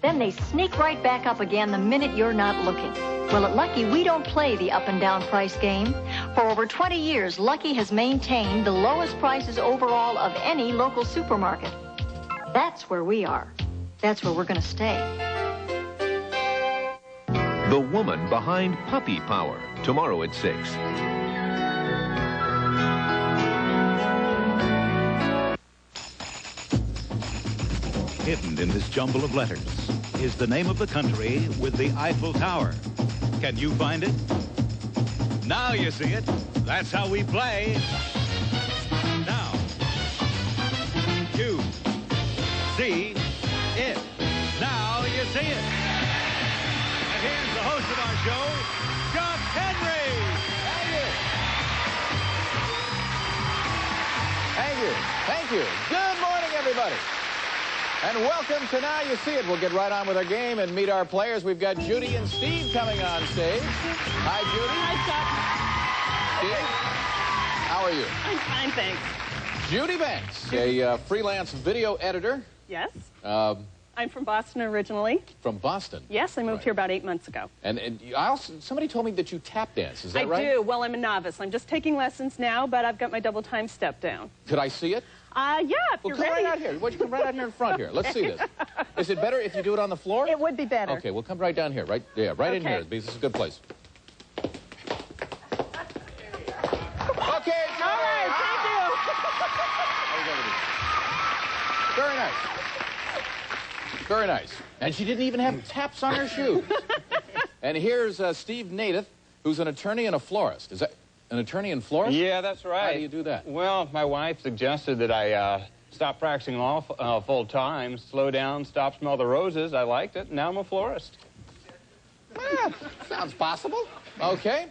Then they sneak right back up again the minute you're not looking. Well, at Lucky, we don't play the up and down price game. For over 20 years, Lucky has maintained the lowest prices overall of any local supermarket. That's where we are. That's where we're going to stay. The woman behind Puppy Power, tomorrow at 6. Hidden in this jumble of letters is the name of the country with the Eiffel Tower. Can you find it? Now you see it. That's how we play. Now, you see it. Now you see it. And here's the host of our show, Chuck Henry. Thank you. Thank you. Good morning, everybody. And welcome to Now You See It. We'll get right on with our game and meet our players. We've got Judy and Steve coming on stage. Hi, Judy. Hi, Chuck. Steve, how are you? I'm fine, thanks. Judy Banks, a freelance video editor. Yes. I'm from Boston originally. From Boston? Yes, I moved here about 8 months ago. And I also, somebody told me that you tap dance. Is that right? I do. Well, I'm a novice. I'm just taking lessons now, but I've got my double time step down. Could I see it? Yeah, if well, you're come ready. right out here. Why don't you come right out here in front here? Let's see this. Is it better if you do it on the floor? It would be better. Okay, we'll come right down here. Right in here, because this is a good place. Okay, all right, thank you. Very nice. Very nice. And she didn't even have taps on her shoes. And here's Steve Native, who's an attorney and a florist. Is that an attorney and florist? Yeah, that's right. How do you do that? Well, my wife suggested that I stop practicing law full time, slow down, stop, smell the roses. I liked it. Now I'm a florist. Sounds possible. Okay.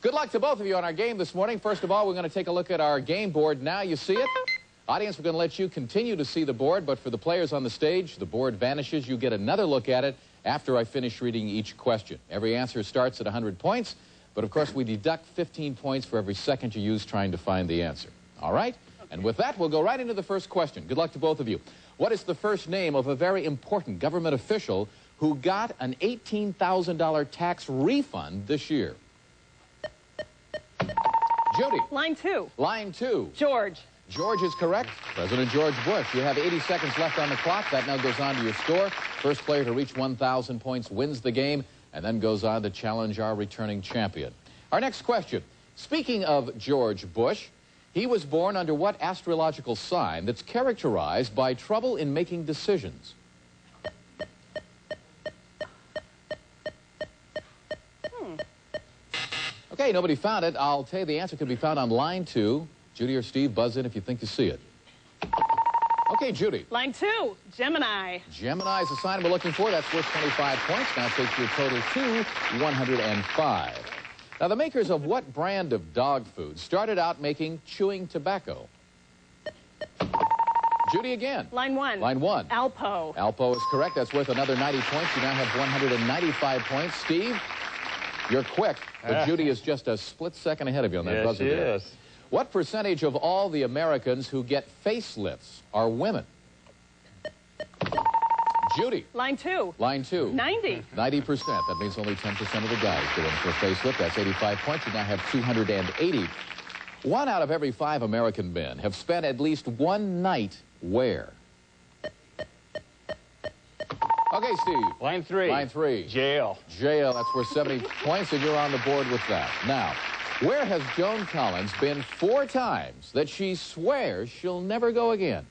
Good luck to both of you on our game this morning. First of all, we're going to take a look at our game board. Now you see it. Audience, we're going to let you continue to see the board, but for the players on the stage, the board vanishes. You get another look at it after I finish reading each question. Every answer starts at 100 points, but of course we deduct 15 points for every second you use trying to find the answer. All right? Okay. And with that, we'll go right into the first question. Good luck to both of you. What is the first name of a very important government official who got an $18,000 tax refund this year? Judy. Line 2. Line 2. George. George is correct. President George Bush. You have 80 seconds left on the clock. That now goes on to your score. First player to reach 1,000 points wins the game and then goes on to challenge our returning champion. Our next question. Speaking of George Bush, he was born under what astrological sign that's characterized by trouble in making decisions? Okay, nobody found it. I'll tell you the answer can be found on line 2. Judy or Steve, buzz in if you think you see it. Okay, Judy. Line 2, Gemini. Gemini is the sign we're looking for. That's worth 25 points. Now takes your total to 105. Now, the makers of what brand of dog food started out making chewing tobacco? Judy again. Line 1. Line 1. Alpo. Alpo is correct. That's worth another 90 points. You now have 195 points. Steve, you're quick, but Judy is just a split second ahead of you on that buzzer there. Yes, she is. What percentage of all the Americans who get facelifts are women? Judy. Line 2. Line 2. 90. 90%. That means only 10% of the guys go in for a facelift. That's 85 points. You now have 280. 1 out of every 5 American men have spent at least one night where? Okay, Steve. Line 3. Line 3. Jail. Jail. That's worth 70 points, and you're on the board with that. Now, where has Joan Collins been 4 times that she swears she'll never go again?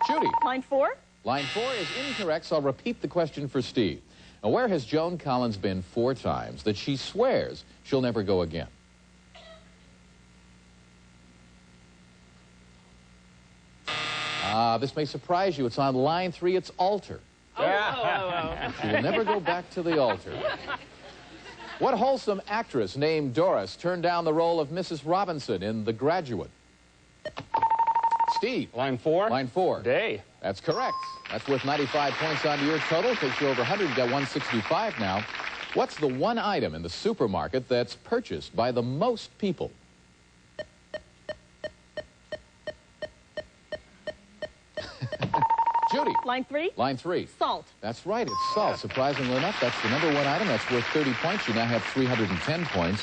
Judy. Line 4. Line 4 is incorrect, so I'll repeat the question for Steve. Now, where has Joan Collins been 4 times that she swears she'll never go again? This may surprise you. It's on line 3. It's altar. She will never go back to the altar. What wholesome actress named Doris turned down the role of Mrs. Robinson in The Graduate? Steve. Line 4. Line 4. Day. That's correct. That's worth 95 points onto your total. Takes you over 100. You got 165 now. What's the one item in the supermarket that's purchased by the most people? Judy. Line 3. Line 3. Salt. That's right, it's salt. Surprisingly enough, that's the #1 item. That's worth 30 points. You now have 310 points.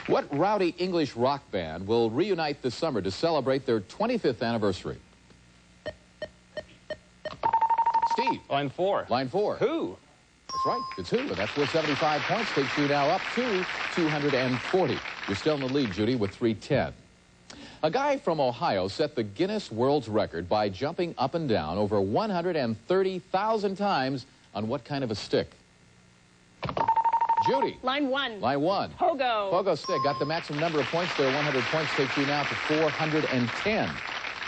What rowdy English rock band will reunite this summer to celebrate their 25th anniversary? Steve. Line 4. Line 4. Who? That's right, it's Who, and that's worth 75 points. Takes you now up to 240. You're still in the lead, Judy, with 310. A guy from Ohio set the Guinness World's Record by jumping up and down over 130,000 times on what kind of a stick? Judy. Line 1. Line 1. Pogo. Pogo stick. Got the maximum number of points there. 100 points takes you now to 410.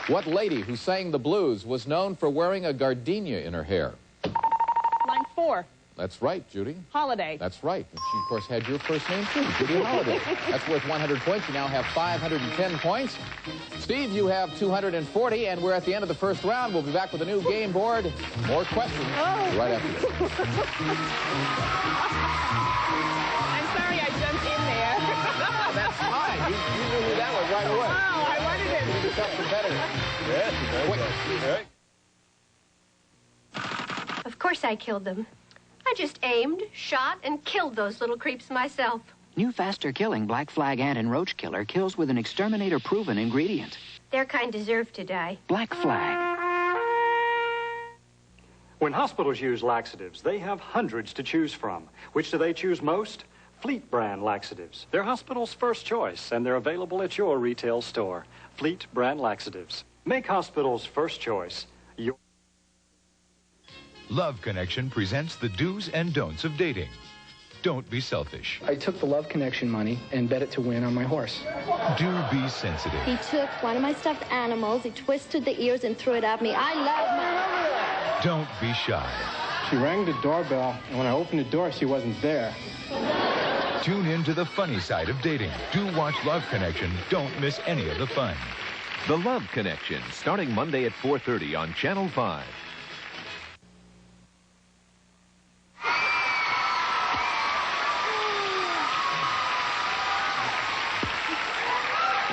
What lady who sang the blues was known for wearing a gardenia in her hair? Line 4. That's right, Judy. Holiday. That's right. And she, of course, had your first name, too, Judy Holiday. That's worth 100 points. You now have 510 points. Steve, you have 240, and we're at the end of the first round. We'll be back with a new game board. More questions right after this. I'm sorry I jumped in there. That's fine. You knew who that was right away. Oh, I wanted it. You're a tough competitor. Yes, Quick. Of course I killed them. I just aimed, shot, and killed those little creeps myself. New faster killing Black Flag ant and roach killer kills with an exterminator-proven ingredient. Their kind deserve to die. Black Flag. When hospitals use laxatives, they have hundreds to choose from. Which do they choose most? Fleet brand laxatives. They're hospital's first choice, and they're available at your retail store. Fleet brand laxatives. Make hospital's first choice your... Love Connection presents the do's and don'ts of dating. Don't be selfish. I took the Love Connection money and bet it to win on my horse. Do be sensitive. He took one of my stuffed animals, he twisted the ears and threw it at me. I love my... Don't be shy. She rang the doorbell, and when I opened the door, she wasn't there. Tune in to the funny side of dating. Do watch Love Connection. Don't miss any of the fun. The Love Connection, starting Monday at 4:30 on Channel 5.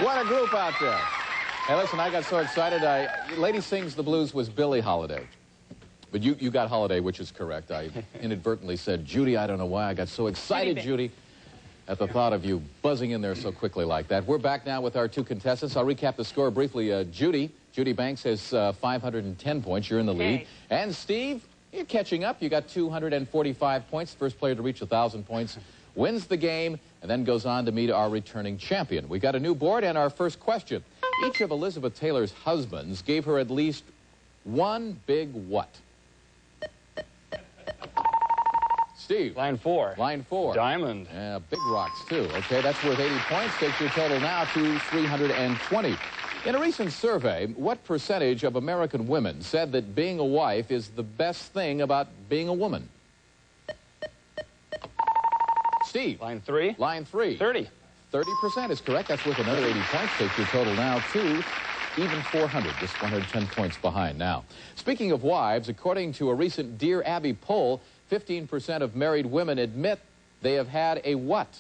What a group out there. Hey, listen, I got so excited. Lady Sings the Blues was Billie Holiday. But you got Holiday, which is correct. I inadvertently said Judy. I don't know why. I got so excited, Judy, at the thought of you buzzing in there so quickly like that. We're back now with our two contestants. I'll recap the score briefly. Judy Banks has 510 points. You're in the lead. And Steve, you're catching up. You got 245 points. First player to reach 1,000 points wins the game and then goes on to meet our returning champion. We got a new board and our first question. Each of Elizabeth Taylor's husbands gave her at least one big what? Steve. Line 4. Line 4. Diamond. Yeah, big rocks, too. Okay, that's worth 80 points. Takes your total now to 320. In a recent survey, what percentage of American women said that being a wife is the best thing about being a woman? Steve. Line 3. Line 3. 30. 30% is correct. That's worth another 80 points. Takes your total now to even 400, just 110 points behind now. Speaking of wives, according to a recent Dear Abby poll, 15% of married women admit they have had a what?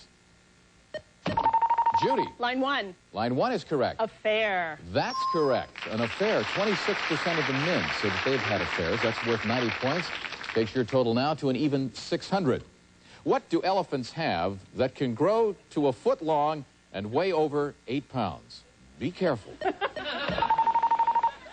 Judy. Line 1. Line 1 is correct. Affair. That's correct. An affair. 26% of the men say that they've had affairs. That's worth 90 points. Takes your total now to an even 600. What do elephants have that can grow to a foot long and weigh over 8 pounds? Be careful.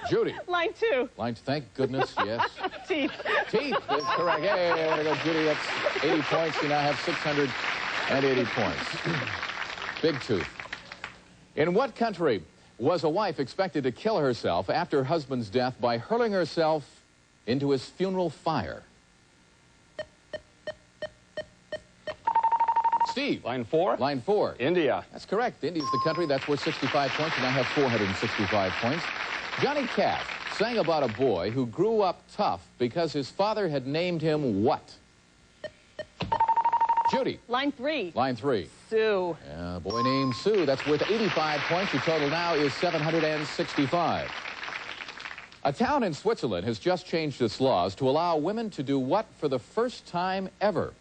Judy. Line 2. Line 2. Thank goodness, yes. Teeth. Teeth is correct. Hey, there we go, Judy. That's 80 points. You now have 680 points. Big tooth. In what country was a wife expected to kill herself after her husband's death by hurling herself into his funeral fire? Steve. Line 4. Line 4. India. That's correct. India's the country. That's worth 65 points. You now have 465 points. Johnny Cash sang about a boy who grew up tough because his father had named him what? Judy. Line 3. Line 3. Sue. Yeah, a boy named Sue. That's worth 85 points. Your total now is 765. A town in Switzerland has just changed its laws to allow women to do what for the first time ever?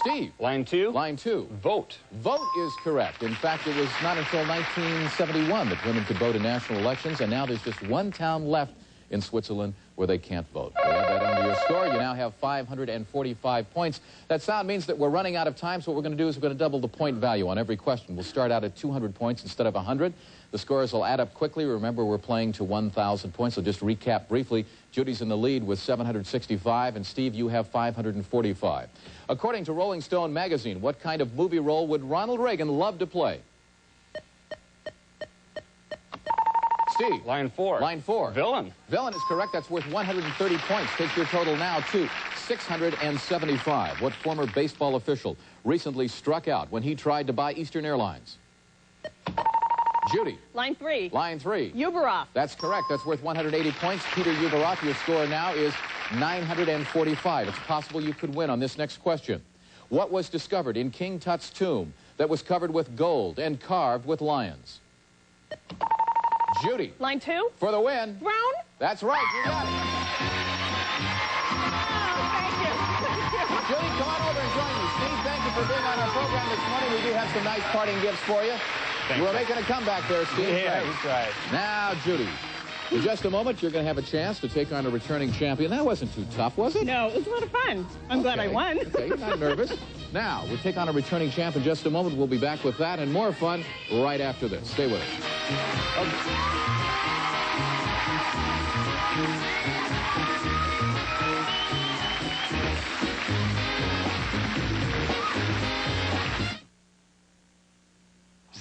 Steve. Line 2. Line 2. Vote. Vote is correct. In fact, it was not until 1971 that women could vote in national elections, and now there's just one town left in Switzerland where they can't vote. We add that under your score. You now have 545 points. That sound means that we're running out of time, so what we're going to do is we're going to double the point value on every question. We'll start out at 200 points instead of 100. The scores will add up quickly. Remember, we're playing to 1,000 points, so just recap briefly. Judy's in the lead with 765, and Steve, you have 545. According to Rolling Stone magazine, what kind of movie role would Ronald Reagan love to play? Steve. Line 4. Line 4. Villain. Villain is correct. That's worth 130 points. Take your total now to 675. What former baseball official recently struck out when he tried to buy Eastern Airlines? Judy. Line 3. Line 3. Uberoff. That's correct. That's worth 180 points. Peter Uberoff, your score now is 945. It's possible you could win on this next question. What was discovered in King Tut's tomb that was covered with gold and carved with lions? Judy. Line 2. For the win. Brown. That's right. You got it. Oh, thank you. Judy, come on over and join me. Steve, thank you for being on our program this morning. We do have some nice parting gifts for you. We're making a comeback there, Steve. Yeah, that's right. Now, Judy, in just a moment, you're going to have a chance to take on a returning champion. That wasn't too tough, was it? No, it was a lot of fun. I'm glad I won. Okay, you're not nervous. Now, we'll take on a returning champ in just a moment. We'll be back with that and more fun right after this. Stay with us.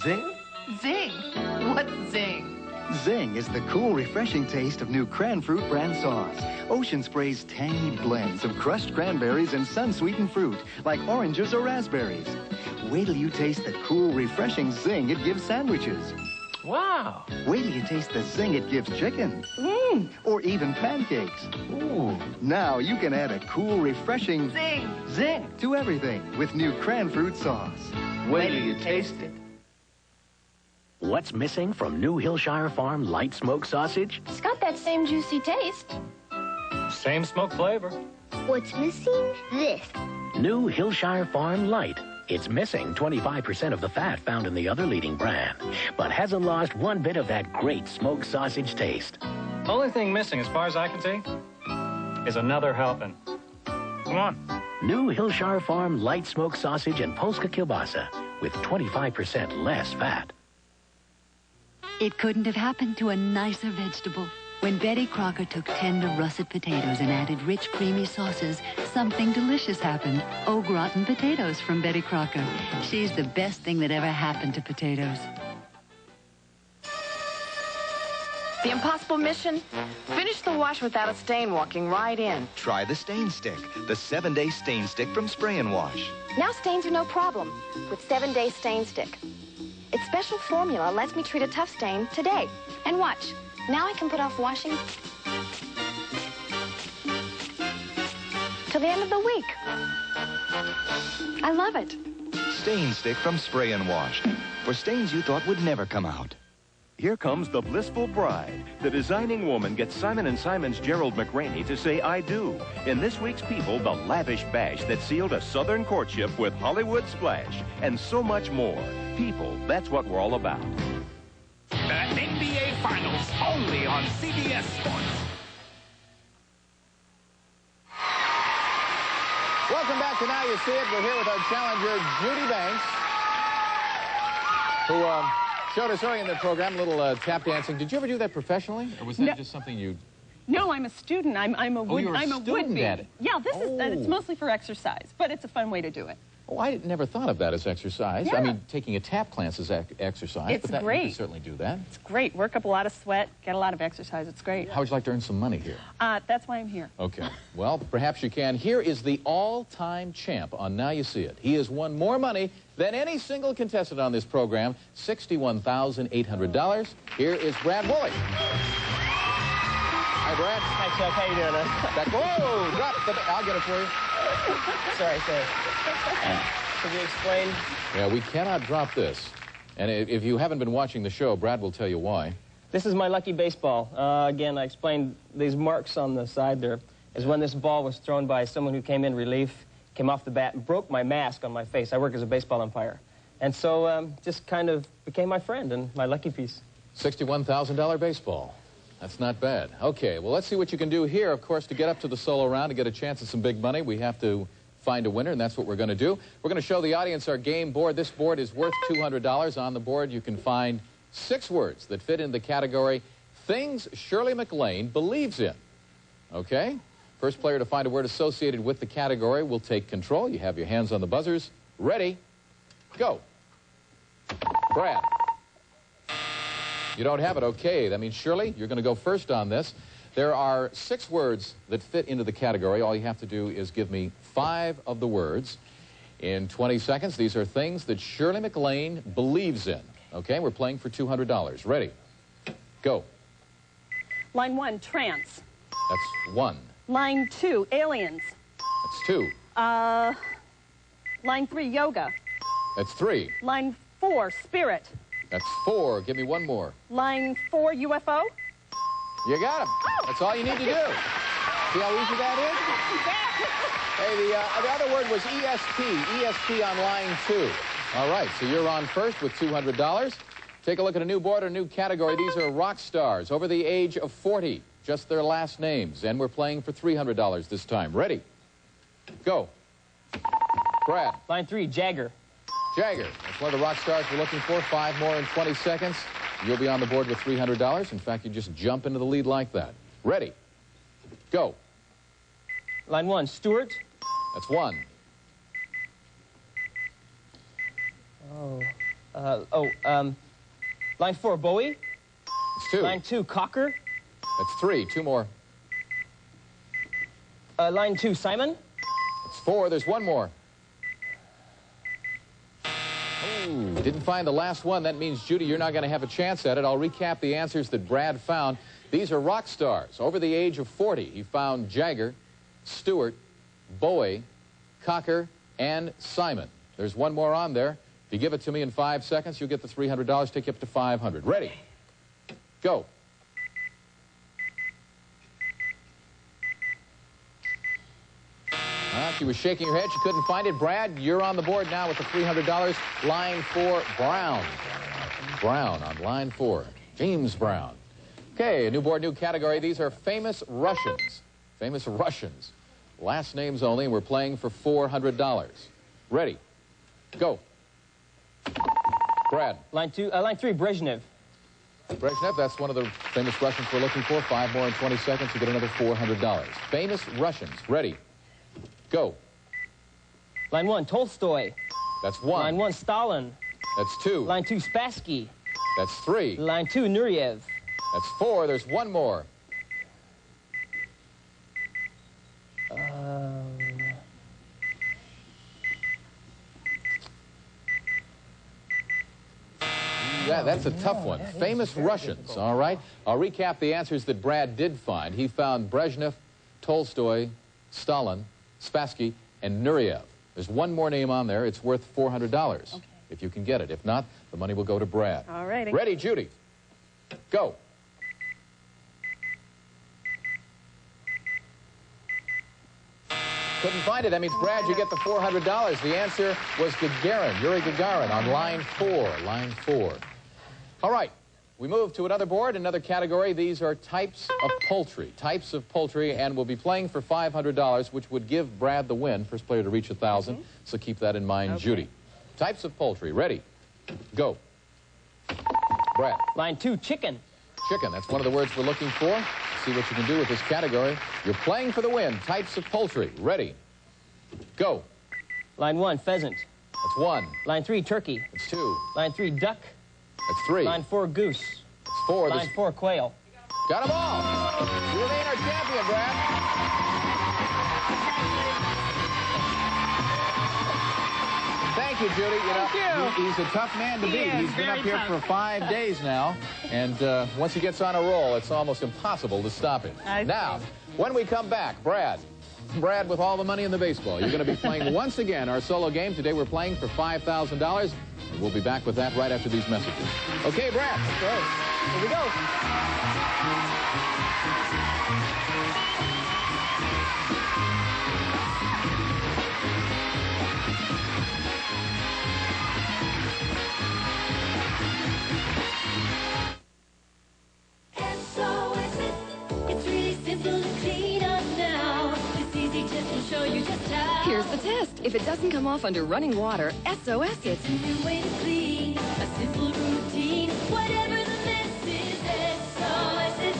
Zing? Zing. What's zing? Zing is the cool, refreshing taste of new Cran-Fruit brand sauce. Ocean Spray's tangy blends of crushed cranberries and sun-sweetened fruit, like oranges or raspberries. Wait till you taste the cool, refreshing zing it gives sandwiches. Wow. Wait till you taste the zing it gives chicken. Or even pancakes. Ooh. Now you can add a cool, refreshing Zing to everything with new Cran-Fruit sauce. Wait till you taste it. What's missing from New Hillshire Farm light smoked sausage? It's got that same juicy taste. Same smoke flavor. What's missing? This. New Hillshire Farm Light. It's missing 25% of the fat found in the other leading brand, but hasn't lost one bit of that great smoked sausage taste. Only thing missing, as far as I can see, is another helping. Come on. New Hillshire Farm light smoked sausage and Polska kielbasa with 25% less fat. It couldn't have happened to a nicer vegetable. When Betty Crocker took tender russet potatoes and added rich, creamy sauces, something delicious happened. Au gratin potatoes from Betty Crocker. She's the best thing that ever happened to potatoes. The impossible mission? Finish the wash without a stain walking right in. Try the Stain Stick, the 7-day stain stick from Spray and Wash. Now stains are no problem with 7-day stain stick. Its special formula lets me treat a tough stain today. And watch, now I can put off washing till the end of the week. I love it. Stain Stick from Spray and Wash, for stains you thought would never come out. Here comes the blissful bride. The designing woman gets Simon & Simon's Gerald McRaney to say I do. In this week's People, the lavish bash that sealed a Southern courtship with Hollywood splash, and so much more. People, that's what we're all about. The NBA Finals, only on CBS Sports. Welcome back to Now You See It. We're here with our challenger, Judy Banks, who showed us early in the program a little tap dancing. Did you ever do that professionally, or was that just something you... No, I'm a student. I'm a student at it. Yeah, this is it's mostly for exercise, but it's a fun way to do it. Oh, I never thought of that as exercise. Yeah. I mean, taking a tap class is exercise. It's but great. You can certainly do that. It's great. Work up a lot of sweat, get a lot of exercise. It's great. How would you like to earn some money here? That's why I'm here. Okay. Well, perhaps you can. Here is the all-time champ on Now You See It. He has won more money than any single contestant on this program, $61,800. Here is Brad Woolley. Hi, Brad. Hi, Chuck. How you doing? Whoa! Drop the... I'll get it for you. Sorry. Could you explain? Yeah, we cannot drop this. And if you haven't been watching the show, Brad will tell you why. This is my lucky baseball. Again, I explained these marks on the side there is when this ball was thrown by someone who came in relief. came off the bat and broke my mask on my face. I work as a baseball umpire. And so just kind of became my friend and my lucky piece. $61,000 baseball. That's not bad. Okay, well, let's see what you can do here. Of course, to get up to the solo round, to get a chance at some big money, we have to find a winner, and that's what we're going to do. We're going to show the audience our game board. This board is worth $200. On the board, you can find 6 words that fit in the category Things Shirley MacLaine Believes in. Okay? First player to find a word associated with the category will take control. You have your hands on the buzzers. Ready? Go. Brad. You don't have it. Okay, that means Shirley, you're going to go first on this. There are 6 words that fit into the category. All you have to do is give me 5 of the words. In 20 seconds, these are things that Shirley MacLaine believes in. Okay, we're playing for $200. Ready? Go. Line 1, trance. That's 1. Line 2, aliens. That's 2. Line 3, yoga. That's 3. Line 4, spirit. That's 4. Give me 1 more. Line 4, UFO. You got him. That's all you need to do. See how easy that is? Hey, the other word was ESP. ESP on line 2. All right, so you're on first with $200. Take a look at a new board, a new category. These are rock stars over the age of 40. Just their last names. And we're playing for $300 this time. Ready? Go. Brad. Line 3, Jagger. Jagger. That's one of the rock stars we're looking for. 5 more in 20 seconds. You'll be on the board with $300. In fact, you just jump into the lead like that. Ready? Go. Line 1, Stewart. That's 1. Line 4, Bowie. That's 2. Line 2, Cocker. That's 3. 2 more. Line 2, Simon. That's 4. There's 1 more. Ooh, didn't find the last one. That means, Judy, you're not going to have a chance at it. I'll recap the answers that Brad found. These are rock stars over the age of 40. He found Jagger, Stewart, Bowie, Cocker, and Simon. There's 1 more on there. If you give it to me in 5 seconds, you'll get the $300, take you up to $500. Ready? Go. She was shaking her head. She couldn't find it. Brad, you're on the board now with the $300. Line 4, Brown. Brown on line 4. James Brown. Okay, a new board, new category. These are famous Russians. Famous Russians. Last names only, and we're playing for $400. Ready? Go. Brad. Line 3, Brezhnev. Brezhnev, that's one of the famous Russians we're looking for. 5 more in 20 seconds, you get another $400. Famous Russians. Ready? Go. Line 1, Tolstoy. That's 1. Line 1, Stalin. That's 2. Line 2, Spassky. That's 3. Line 2, Nureyev. That's 4. There's 1 more. Yeah, that's a tough one. Famous Russians, all right? I'll recap the answers that Brad did find. He found Brezhnev, Tolstoy, Stalin, Spassky, and Nureyev. There's 1 more name on there. It's worth $400 if you can get it. If not, the money will go to Brad. All righty. Ready, Judy? Go. Couldn't find it. That means, Brad, you get the $400. The answer was Gagarin, Yuri Gagarin, on line 4. Line 4. All right. We move to another board, another category. These are types of poultry. Types of poultry, and we'll be playing for $500, which would give Brad the win. First player to reach 1,000. So keep that in mind, Judy. Types of poultry. Ready? Go. Brad. Line 2, chicken. Chicken. That's one of the words we're looking for. See what you can do with this category. You're playing for the win. Types of poultry. Ready? Go. Line 1, pheasant. That's 1. Line 3, turkey. That's 2. Line 3, duck. That's 3. Line 4, goose. That's 4. Line 4, quail. Got them all. You remain our champion, Brad. Thank you, Judy. He's a tough man to beat. He's been up here for 5 days now, and once he gets on a roll, it's almost impossible to stop him. Now, when we come back, Brad, with all the money in the baseball, you're going to be playing once again our solo game. Today we're playing for $5,000. And we'll be back with that right after these messages. Okay, Brad. Here we go. best. If it doesn't come off under running water, SOS it. It's a new way to clean, a simple routine. Whatever the mess is, SOS it,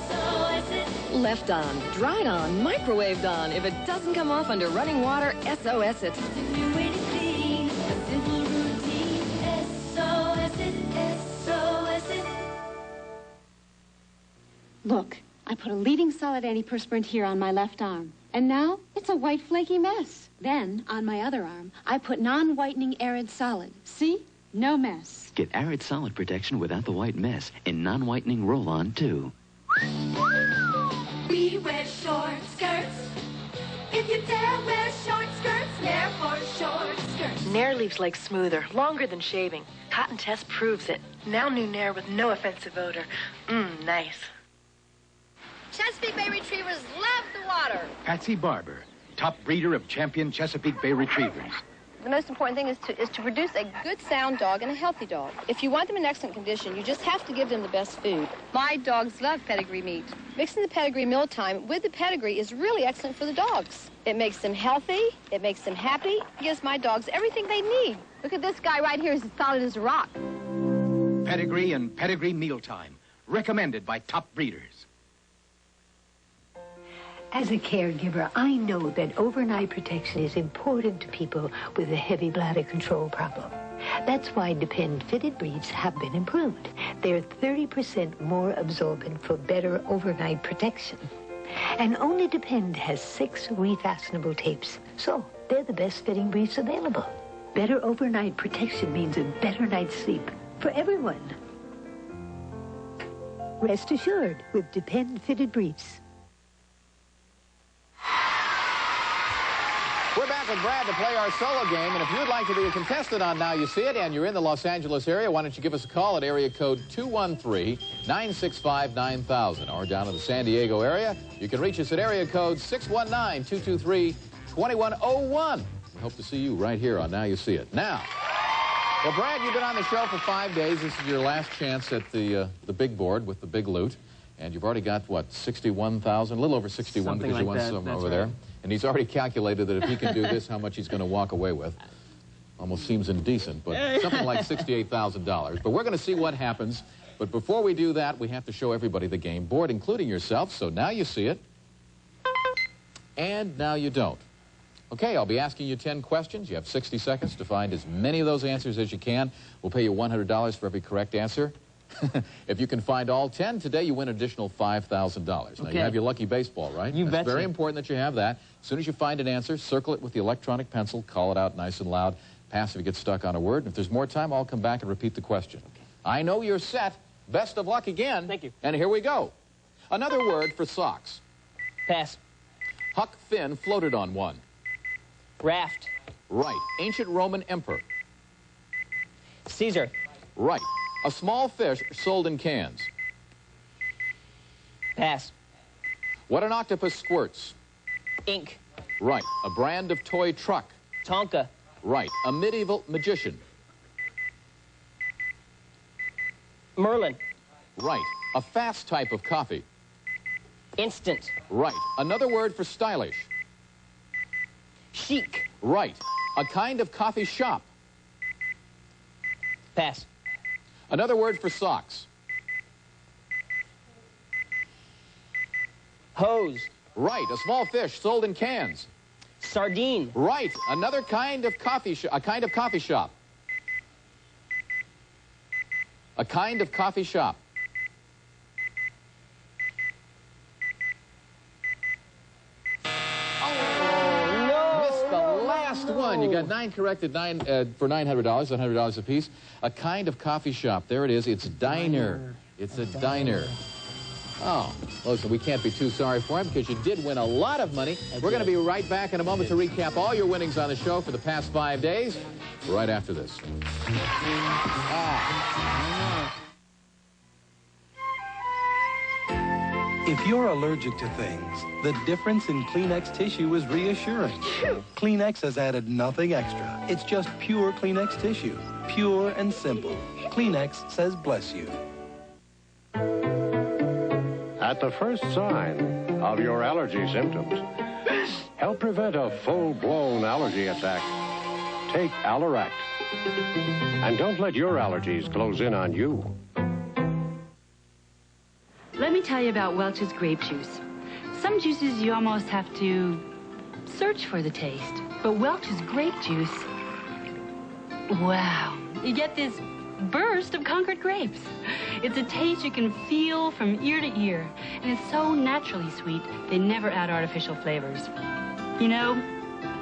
SOS it. Left on, dried on, microwaved on. If it doesn't come off under running water, SOS it. It's a new way to clean, a simple routine. SOS it, SOS it. Look, I put a leading solid antiperspirant here on my left arm. And now it's a white flaky mess. Then, on my other arm, I put non-whitening arid solid. See? No mess. Get arid solid protection without the white mess in non-whitening roll-on, too. We wear short skirts. If you dare wear short skirts, Nair for short skirts. Nair leaves legs smoother, longer than shaving. Cotton test proves it. Now new Nair with no offensive odor. Nice. Chesapeake Bay Retrievers love the water. Patsy Barber, top breeder of champion Chesapeake Bay Retrievers. The most important thing is to produce a good, sound dog and a healthy dog. If you want them in excellent condition, you just have to give them the best food. My dogs love pedigree meat. Mixing the pedigree mealtime with the pedigree is really excellent for the dogs. It makes them healthy, it makes them happy, it gives my dogs everything they need. Look at this guy right here, he's as solid as a rock. Pedigree and pedigree mealtime, recommended by top breeders. As a caregiver, I know that overnight protection is important to people with a heavy bladder control problem. That's why Depend fitted briefs have been improved. They're 30% more absorbent for better overnight protection. And only Depend has 6 refastenable tapes, so they're the best fitting briefs available. Better overnight protection means a better night's sleep for everyone. Rest assured with Depend fitted briefs. We're back with Brad to play our solo game, and if you'd like to be a contestant on Now You See It, and you're in the Los Angeles area, why don't you give us a call at area code 213-965-9000, or down in the San Diego area, you can reach us at area code 619-223-2101. We hope to see you right here on Now You See It. Now, well, Brad, you've been on the show for 5 days. This is your last chance at the big board with the big loot, and you've already got, what, 61,000, a little over 61 Something because you like won that. some That's over right. there. And he's already calculated that if he can do this, how much he's going to walk away with. Almost seems indecent, but something like $68,000. But we're going to see what happens. But before we do that, we have to show everybody the game board, including yourself. So now you see it, and now you don't. Okay, I'll be asking you 10 questions. You have 60 seconds to find as many of those answers as you can. We'll pay you $100 for every correct answer. If you can find all 10 today, you win an additional $5,000. Now, Okay. you have your lucky baseball, right? You It's betcha. very important that you have that. As soon as you find an answer, circle it with the electronic pencil, call it out nice and loud, pass if you get stuck on a word. And if there's more time, I'll come back and repeat the question. Okay. I know you're set. Best of luck again. Thank you. And here we go. Another word for socks. Pass. Huck Finn floated on one. Raft. Right. Ancient Roman emperor. Caesar. Right. A small fish sold in cans. Pass. What an octopus squirts. Ink. Right. A brand of toy truck. Tonka. Right. A medieval magician. Merlin. Right. A fast type of coffee. Instant. Right. Another word for stylish. Chic. Right. A kind of coffee shop. Pass. Another word for socks. Hose. Right. A small fish sold in cans. Sardine. Right. Another kind of coffee shop. A kind of coffee shop. A kind of coffee shop. Missed the last one. You got 9 corrected, for $900, $100 apiece. A kind of coffee shop. There it is. It's diner. It's a diner. Oh, listen, we can't be too sorry for him because you did win a lot of money. We're going to be right back in a moment to recap all your winnings on the show for the past 5 days, right after this. If you're allergic to things, the difference in Kleenex tissue is reassuring. Kleenex has added nothing extra. It's just pure Kleenex tissue. Pure and simple. Kleenex says bless you. At the first sign of your allergy symptoms, Help prevent a full-blown allergy attack. Take Alleract. And don't let your allergies close in on you. Let me tell you about Welch's grape juice. Some juices you almost have to search for the taste. But Welch's grape juice, wow. You get this burst of Concord grapes. It's a taste you can feel from ear to ear. And it's so naturally sweet, they never add artificial flavors. You know,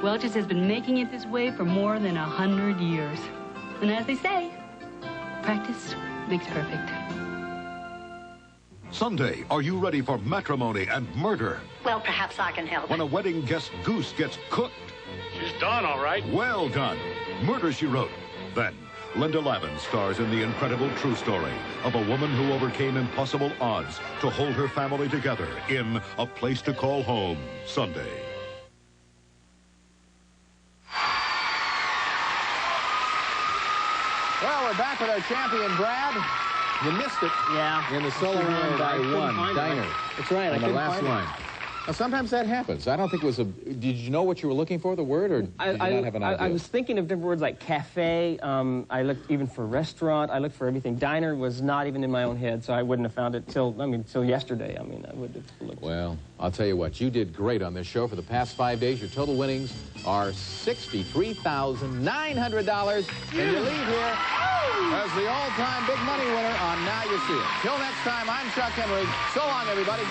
Welch's has been making it this way for more than 100 years. And as they say, practice makes perfect. Sunday, are you ready for matrimony and murder? Well, perhaps I can help. When a wedding guest goose gets cooked. She's done, all right. Well done. Murder, She Wrote. Then, Linda Lavin stars in the incredible true story of a woman who overcame impossible odds to hold her family together in A Place to Call Home, Sunday. Well, we're back with our champion, Brad. You missed it. Yeah. In the solo round by one. Diner. That's right. On the last line. Now, sometimes that happens. I don't think it was a... Did you know what you were looking for, the word, or did you not have an idea? I was thinking of different words like cafe. I looked even for restaurant. I looked for everything. Diner was not even in my own head, so I wouldn't have found it till yesterday. I mean, I would have looked. Well, I'll tell you what. You did great on this show. For the past 5 days, your total winnings are $63,900. And you leave here as the all-time big money winner on Now You See It. Till next time, I'm Chuck Henry. So long, everybody.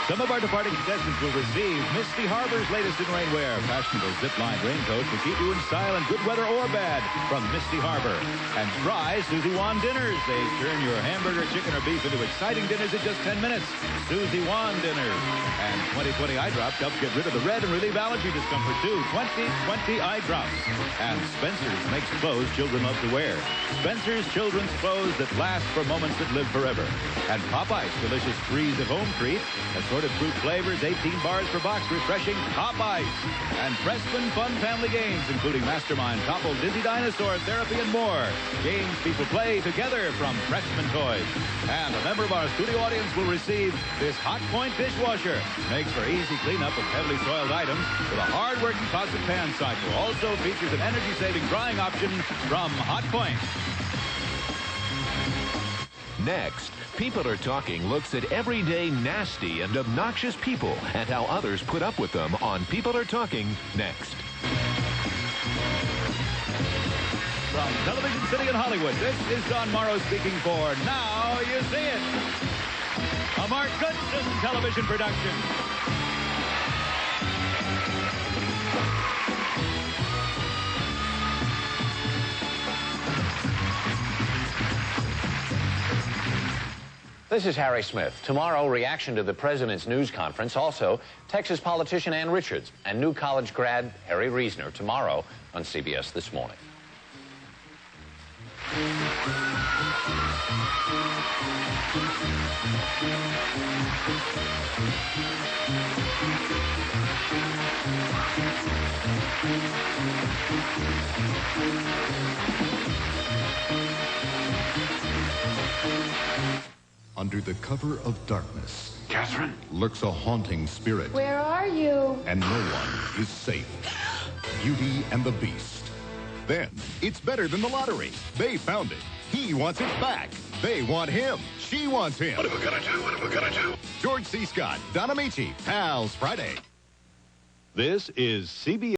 Some of our departing contestants will receive Misty Harbor's latest in rainwear. Fashionable zip-line raincoats will keep you in style in good weather or bad from Misty Harbor. And try Susie Wan dinners. They turn your hamburger, chicken, or beef into exciting dinners in just 10 minutes. Susie Wan dinners. And 20/20 eye drops help get rid of the red and relieve allergy discomfort too. 20/20 eye drops. And Spencer's makes clothes children love to wear. Spencer's children's clothes that last for moments that live forever. And Popeye's delicious freeze at home treat. Assorted fruit flavors, 18 bars per box, refreshing Pop Ice. And Pressman Fun Family Games, including Mastermind, Topple, Dizzy Dinosaur, Therapy, and more. Games people play together from Pressman Toys. And a member of our studio audience will receive this Hot Point dishwasher. Makes for easy cleanup of heavily soiled items with a hard-working toss and pan cycle. Also features an energy-saving drying option from Hot Point. Next, People Are Talking looks at everyday nasty and obnoxious people and how others put up with them on People Are Talking next. From Television City in Hollywood, this is Don Morrow speaking for Now You See It, a Mark Goodson television production. This is Harry Smith. Tomorrow, reaction to the president's news conference. Also, Texas politician Ann Richards and new college grad Harry Reasoner tomorrow on CBS This Morning. Under the cover of darkness, Catherine, lurks a haunting spirit. Where are you? And no one is safe. Beauty and the Beast. Then, it's better than the lottery. They found it. He wants it back. They want him. She wants him. What am I gonna do? What am I gonna do? George C. Scott, Don Amici, Pals Friday. This is CBS.